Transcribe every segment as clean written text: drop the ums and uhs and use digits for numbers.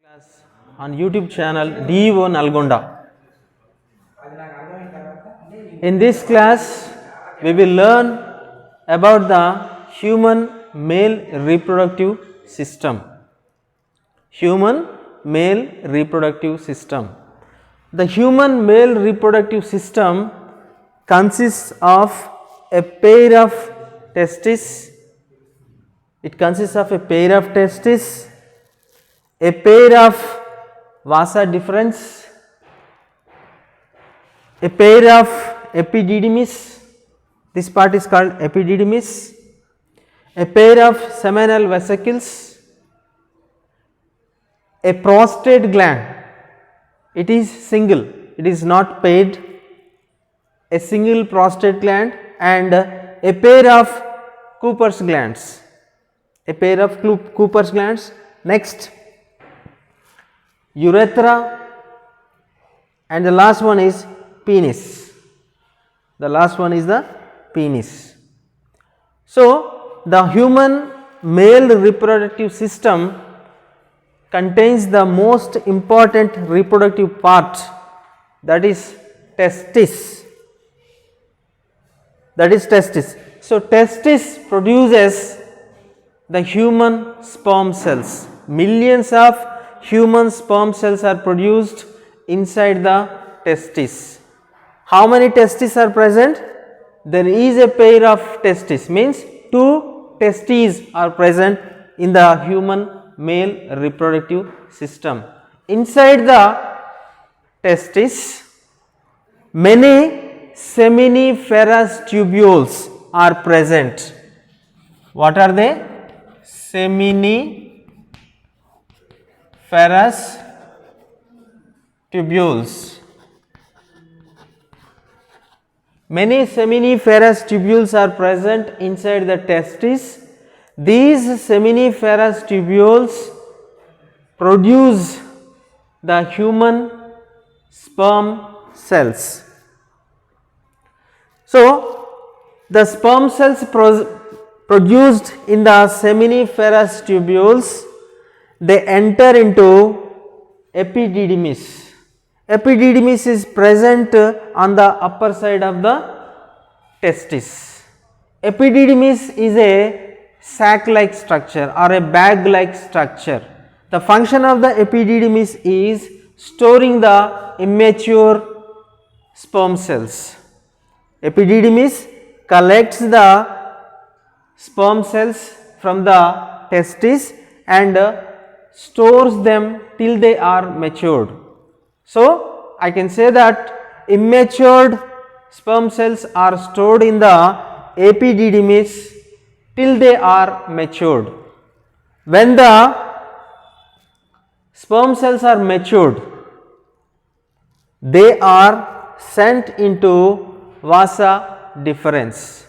Class on YouTube channel DEO Nalgonda. In this class, we will learn about the human male reproductive system. Human male reproductive system. The human male reproductive system consists of a pair of testes. It consists of a pair of testes, a pair of vasa deferens, a pair of epididymis, this part is called epididymis, a pair of seminal vesicles, a prostate gland, it is single, it is not paired, a single prostate gland and a pair of Cooper's glands, a pair of Cooper's glands. Next, urethra, and the last one is penis. The last one is the penis. So, the human male reproductive system contains the most important reproductive part, that is testis. That is testis. So, testis produces the human sperm cells. Millions of human sperm cells are produced inside the testis. How many testes are present? There is a pair of testes, means two testes are present in the human male reproductive system. Inside the testis, many seminiferous tubules are present. What are they? Seminiferous tubules. Many seminiferous tubules are present inside the testis. These seminiferous tubules produce the human sperm cells. So, the sperm cells produced in the seminiferous tubules, they enter into epididymis. Epididymis is present on the upper side of the testis. Epididymis is a sac like structure or a bag like structure. The function of the epididymis is storing the immature sperm cells. Epididymis collects the sperm cells from the testis and stores them till they are matured. So, I can say that immatured sperm cells are stored in the epididymis till they are matured. When the sperm cells are matured, they are sent into vasa deferens.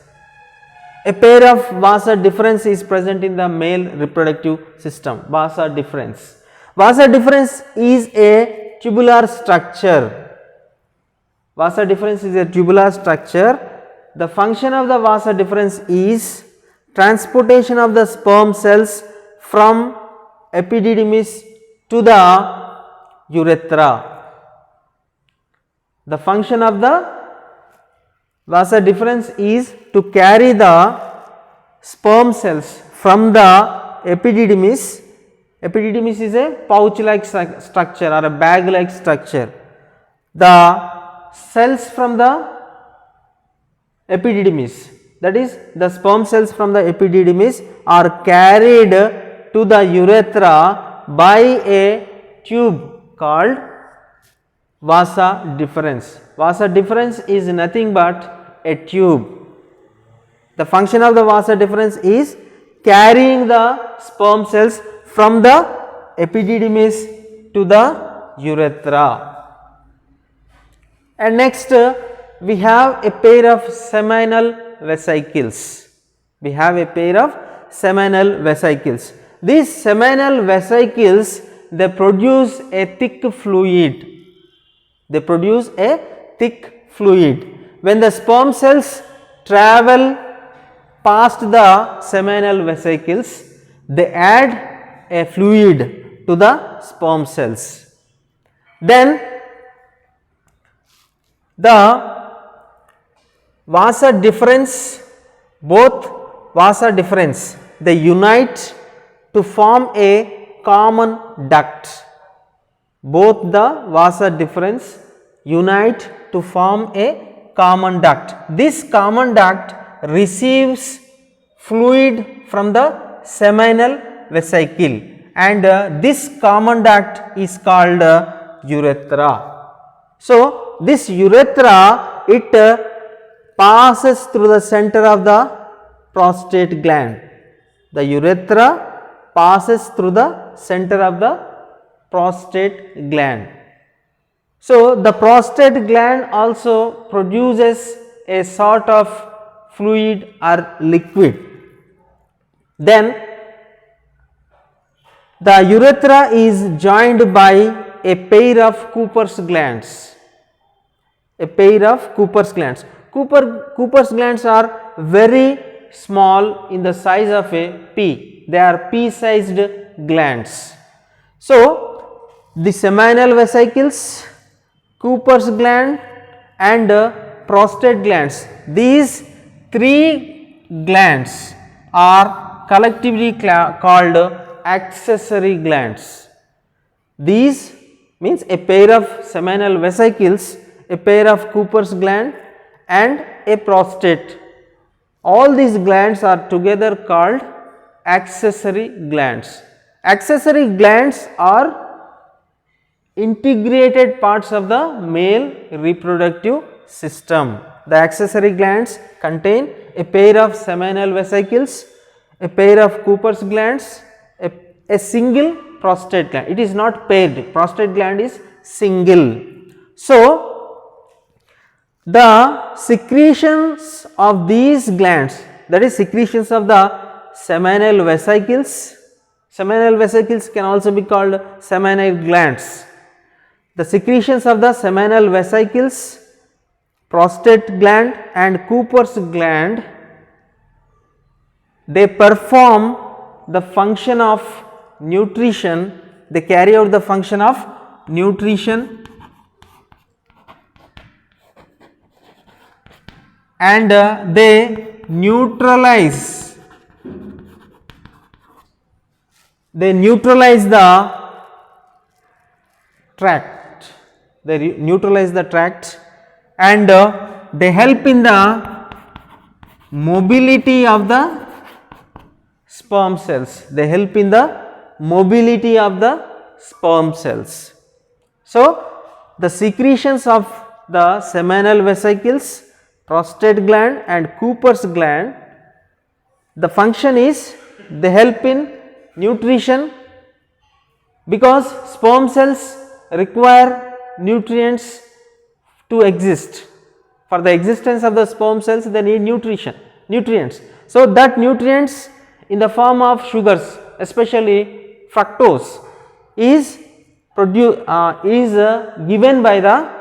A pair of vasa deferens is present in the male reproductive system, vasa deferens. Vasa deferens is a tubular structure. Vasa deferens is a tubular structure. The function of the vasa deferens is transportation of the sperm cells from epididymis to the urethra. The function of the vasa deferens is to carry the sperm cells from the epididymis. Epididymis is a pouch like structure or a bag like structure. The cells from the epididymis, that is the sperm cells from the epididymis, are carried to the urethra by a tube called vasa deferens. Vasa deferens is nothing but a tube. The function of the vasa deferens is carrying the sperm cells from the epididymis to the urethra. And next we have a pair of seminal vesicles. We have a pair of seminal vesicles. These seminal vesicles, they produce a thick fluid. They produce a thick fluid. When the sperm cells travel past the seminal vesicles, they add a fluid to the sperm cells. Then the vasa deferens, both vasa deferens, they unite to form a common duct. Both the vasa deferens unite to form a common duct. This common duct receives fluid from the seminal vesicle, and this common duct is called urethra. So, this urethra, it passes through the center of the prostate gland. The urethra passes through the center of the prostate gland. So, the prostate gland also produces a sort of fluid or liquid. Then the urethra is joined by a pair of Cooper's glands. A pair of Cooper's glands. Cooper's glands are very small in the size of a pea. They are pea-sized glands. So, the seminal vesicles, Cooper's gland and prostate glands, these three glands are collectively called accessory glands. These means a pair of seminal vesicles, a pair of Cooper's gland and a prostate. All these glands are together called accessory glands. Accessory glands are integrated parts of the male reproductive system. The accessory glands contain a pair of seminal vesicles, a pair of Cooper's glands, a single prostate gland. It is not paired, prostate gland is single. So, the secretions of these glands, that is secretions of the seminal vesicles can also be called seminal glands. The secretions of the seminal vesicles, prostate gland and Cooper's gland, they perform the function of nutrition, they carry out the function of nutrition and they neutralize the tract. They neutralize the tract and they help in the mobility of the sperm cells. They help in the mobility of the sperm cells. So, the secretions of the seminal vesicles, prostate gland and Cooper's gland, the function is they help in nutrition, because sperm cells require nutrients to exist. For the existence of the sperm cells, they need nutrients. So, that nutrients in the form of sugars, especially fructose, is given by the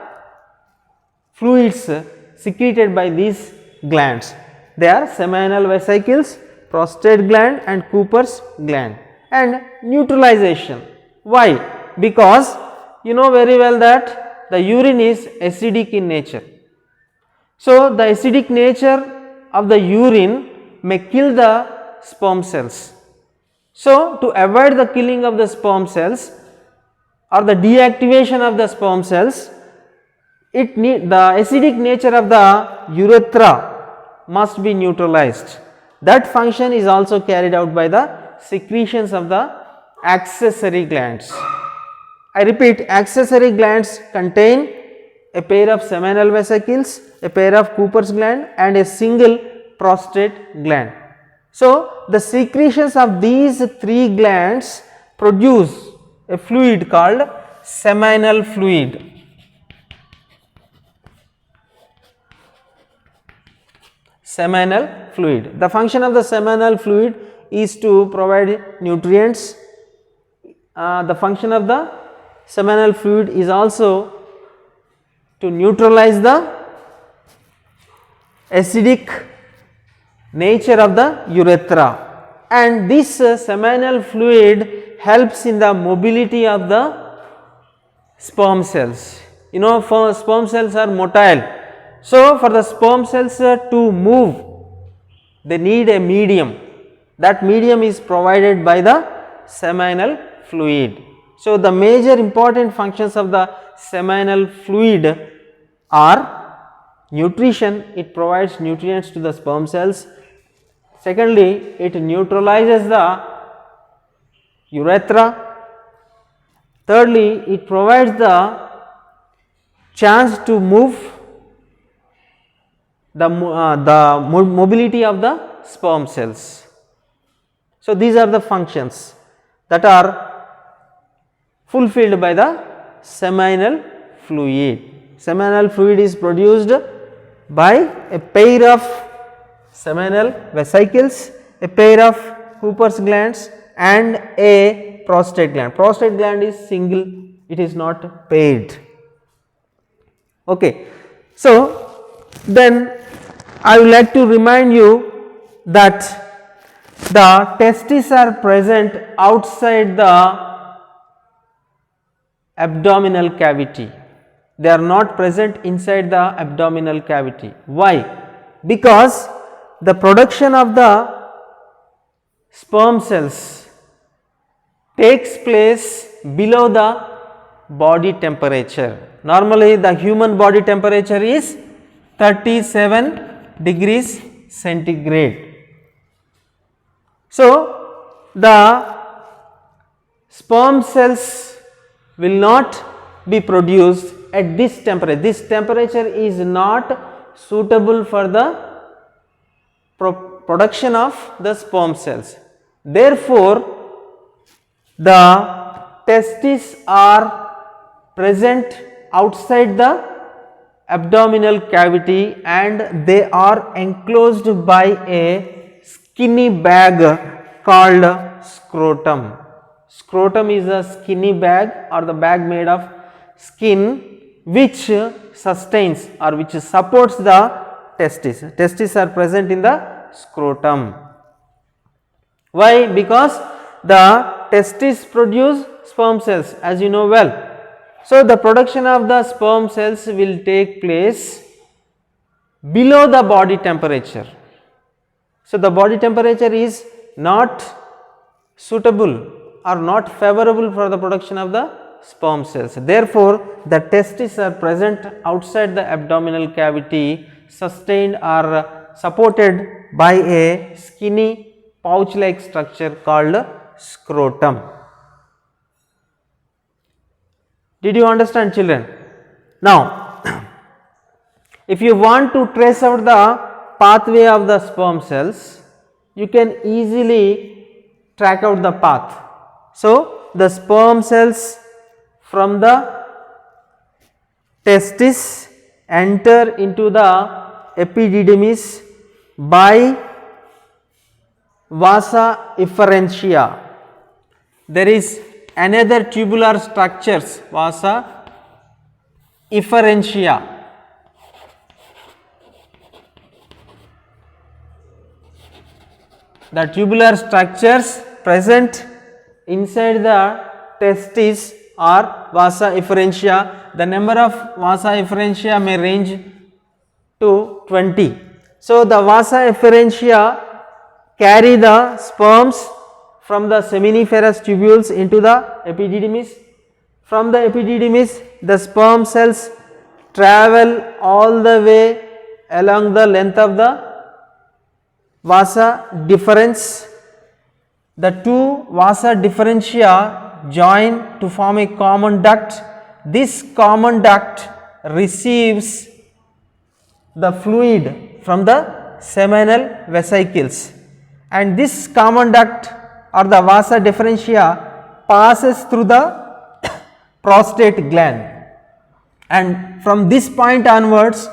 fluids secreted by these glands. They are seminal vesicles, prostate gland and Cooper's gland. And neutralization. Why? Because you know very well that the urine is acidic in nature. So, the acidic nature of the urine may kill the sperm cells. So, to avoid the killing of the sperm cells or the deactivation of the sperm cells, the acidic nature of the urethra must be neutralized. That function is also carried out by the secretions of the accessory glands. I repeat, accessory glands contain a pair of seminal vesicles, a pair of Cooper's gland and a single prostate gland. So, the secretions of these three glands produce a fluid called seminal fluid. Seminal fluid. The function of the seminal fluid is to provide nutrients. The function of the seminal fluid is also to neutralize the acidic nature of the urethra, and this seminal fluid helps in the mobility of the sperm cells. You know, sperm cells are motile. So, for the sperm cells to move, they need a medium. That medium is provided by the seminal fluid. So, the major important functions of the seminal fluid are nutrition, it provides nutrients to the sperm cells. Secondly, it neutralizes the urethra. Thirdly, it provides the chance to move the mobility of the sperm cells. So, these are the functions that are fulfilled by the seminal fluid. Seminal fluid is produced by a pair of seminal vesicles, a pair of Cooper's glands and a prostate gland. Prostate gland is single, it is not paired. Okay. So, then I would like to remind you that the testes are present outside the abdominal cavity. They are not present inside the abdominal cavity. Why? Because the production of the sperm cells takes place below the body temperature. Normally, the human body temperature is 37 degrees centigrade. So, the sperm cells will not be produced at this temperature. This temperature is not suitable for the production of the sperm cells. Therefore, the testes are present outside the abdominal cavity and they are enclosed by a skinny bag called scrotum. Scrotum is a skinny bag or the bag made of skin which sustains or which supports the testes. Testes are present in the scrotum. Why? Because the testes produce sperm cells, as you know well. So, the production of the sperm cells will take place below the body temperature. So, the body temperature is not suitable or not favorable for the production of the sperm cells. Therefore, the testes are present outside the abdominal cavity, sustained or supported by a skinny pouch like structure called scrotum. Did you understand, children? Now, if you want to trace out the pathway of the sperm cells, you can easily track out the path. So, the sperm cells from the testis enter into the epididymis by vasa efferentia. There is another tubular structures, vasa efferentia. The tubular structures present inside the testis are vasa efferentia. The number of vasa efferentia may range to 20. So, the vasa efferentia carry the sperms from the seminiferous tubules into the epididymis. From the epididymis, the sperm cells travel all the way along the length of the vasa deferens. The two vasa deferentia join to form a common duct. This common duct receives the fluid from the seminal vesicles, and this common duct or the vasa deferentia passes through the prostate gland, and from this point onwards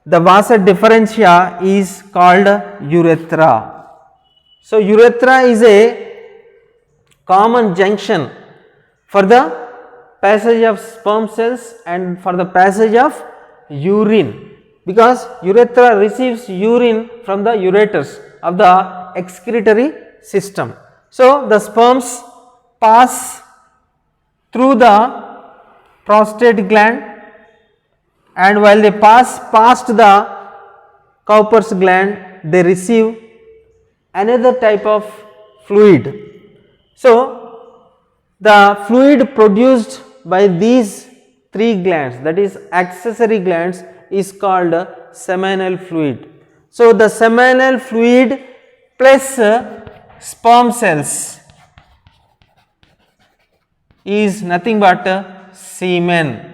the vasa deferentia is called urethra. So, urethra is a common junction for the passage of sperm cells and for the passage of urine, because urethra receives urine from the ureters of the excretory system. So, the sperms pass through the prostate gland, and while they pass past the Cowper's gland, they receive another type of fluid. So, the fluid produced by these three glands, that is accessory glands, is called seminal fluid. So, the seminal fluid plus sperm cells is nothing but semen.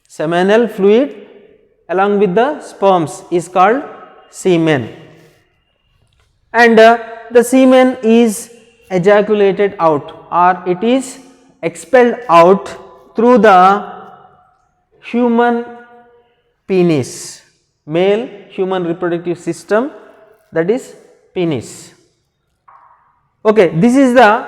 Seminal fluid along with the sperms is called semen, and the semen is ejaculated out, or it is expelled out through the human penis, male human reproductive system, that is penis. Okay, this is the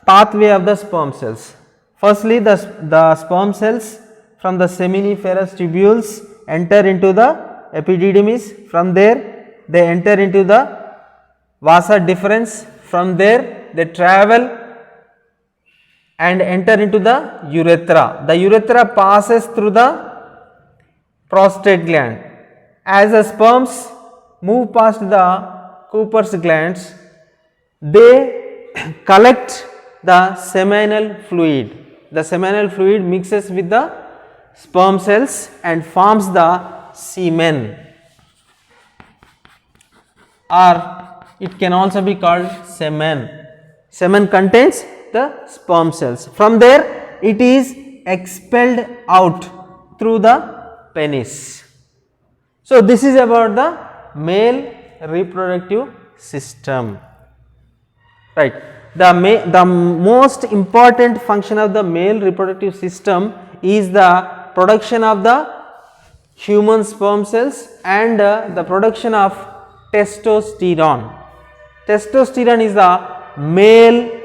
pathway of the sperm cells. Firstly, the sperm cells from the seminiferous tubules enter into the epididymis. From there they enter into the vasa deferens. From there they travel and enter into the urethra. The urethra passes through the prostate gland. As the sperms move past the Cowper's glands, they collect the seminal fluid. The seminal fluid mixes with the sperm cells and forms the semen, or it can also be called semen. Semen contains the sperm cells. From there it is expelled out through the penis. So, this is about the male reproductive system, right. The most important function of the male reproductive system is the production of the human sperm cells and the production of testosterone. Testosterone is the male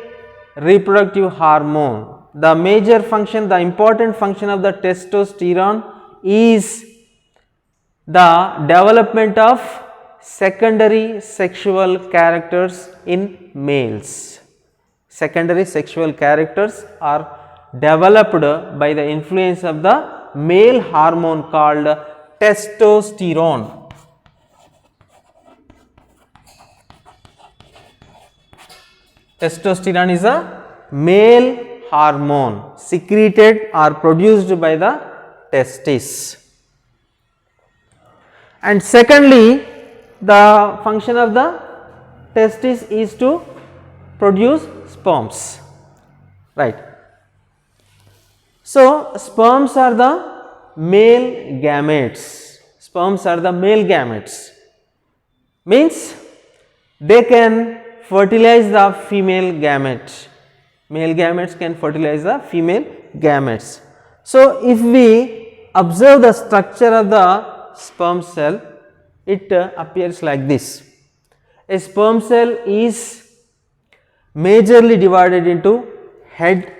reproductive hormone. The major function, the important function of the testosterone is the development of secondary sexual characters in males. Secondary sexual characters are developed by the influence of the male hormone called testosterone. Testosterone is a male hormone secreted or produced by the testes. And secondly, the function of the testis is to produce sperms, right. So, sperms are the male gametes. Sperms are the male gametes, means they can fertilize the female gamete. Male gametes can fertilize the female gametes. So, if we observe the structure of the sperm cell, it appears like this. A sperm cell is majorly divided into head,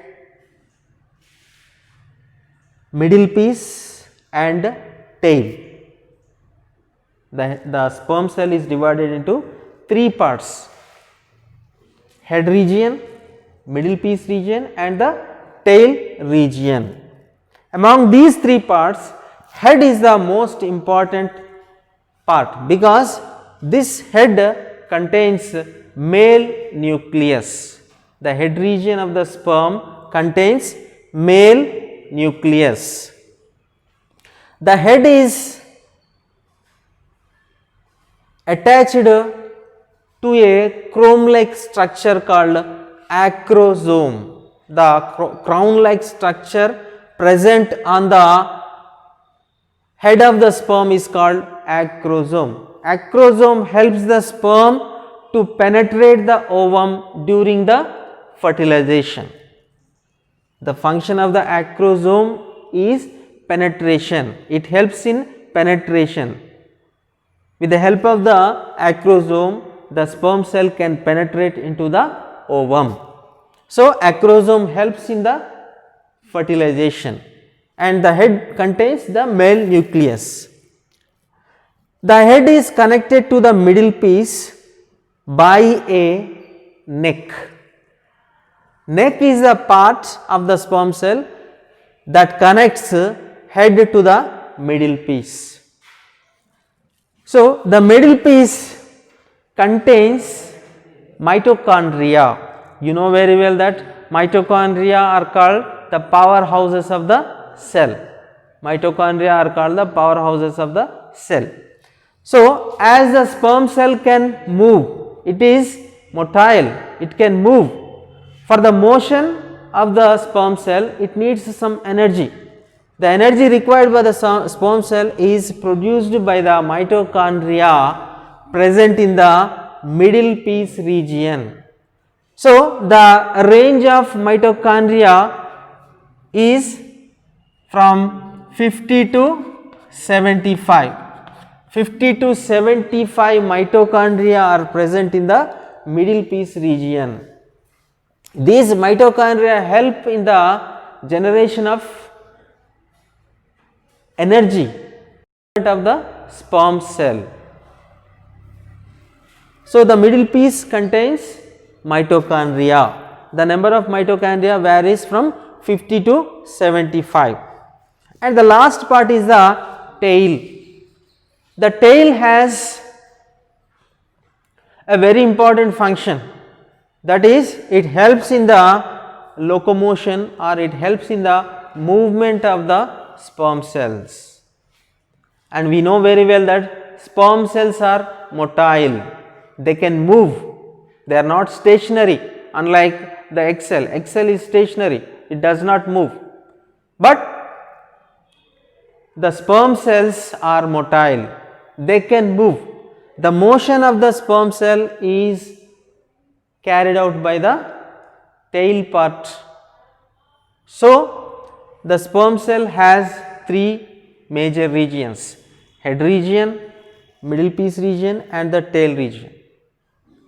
middle piece and tail. The sperm cell is divided into three parts: head region, middle piece region and the tail region. Among these three parts, head is the most important part because this head contains male nucleus. The head region of the sperm contains male nucleus. The head is attached to a chrome-like structure called acrosome. The crown-like structure present on the head of the sperm is called acrosome. Acrosome helps the sperm to penetrate the ovum during the fertilization. The function of the acrosome is penetration. It helps in penetration. With the help of the acrosome, the sperm cell can penetrate into the ovum. So, acrosome helps in the fertilization and the head contains the male nucleus. The head is connected to the middle piece by a neck. Neck is the part of the sperm cell that connects head to the middle piece. So, the middle piece contains mitochondria. You know very well that mitochondria are called the powerhouses of the cell. Mitochondria are called the powerhouses of the cell. So, as the sperm cell can move, it is motile, it can move. For the motion of the sperm cell, it needs some energy. The energy required by the sperm cell is produced by the mitochondria present in the middle piece region. So, the range of mitochondria is from 50 to 75. 50 to 75 mitochondria are present in the middle piece region. These mitochondria help in the generation of energy of the sperm cell. So, the middle piece contains mitochondria. The number of mitochondria varies from 50 to 75. And the last part is the tail. The tail has a very important function, that is, it helps in the locomotion or it helps in the movement of the sperm cells. And we know very well that sperm cells are motile, they can move, they are not stationary, unlike the egg cell. Egg cell is stationary, it does not move, but the sperm cells are motile, they can move. The motion of the sperm cell is carried out by the tail part. So, the sperm cell has three major regions: head region, middle piece region and the tail region.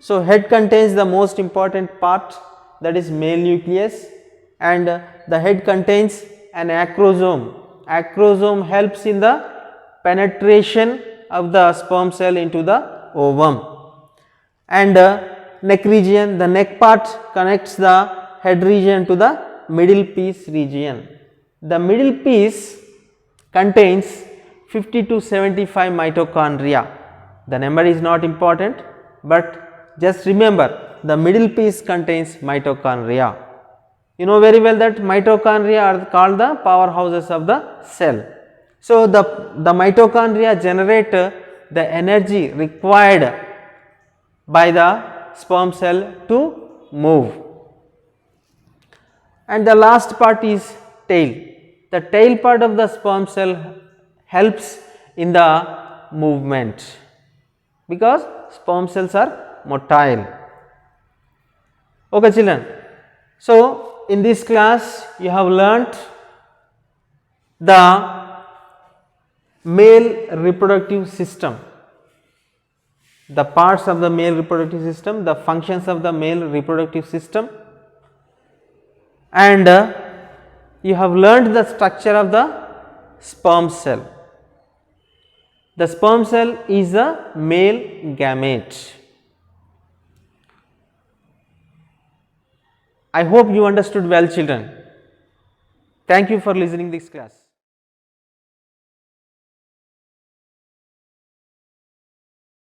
So, head contains the most important part, that is male nucleus, and the head contains an acrosome. Acrosome helps in the penetration of the sperm cell into the ovum. And neck region, the neck part connects the head region to the middle piece region. The middle piece contains 50 to 75 mitochondria. The number is not important, but just remember the middle piece contains mitochondria. You know very well that mitochondria are called the powerhouses of the cell. So, the mitochondria generate the energy required by the sperm cell to move. And the last part is tail. The tail part of the sperm cell helps in the movement, because sperm cells are motile. Okay children, so in this class you have learnt the male reproductive system, the parts of the male reproductive system, the functions of the male reproductive system, and you have learnt the structure of the sperm cell. The sperm cell is a male gamete. I hope you understood well children. Thank you for listening this class.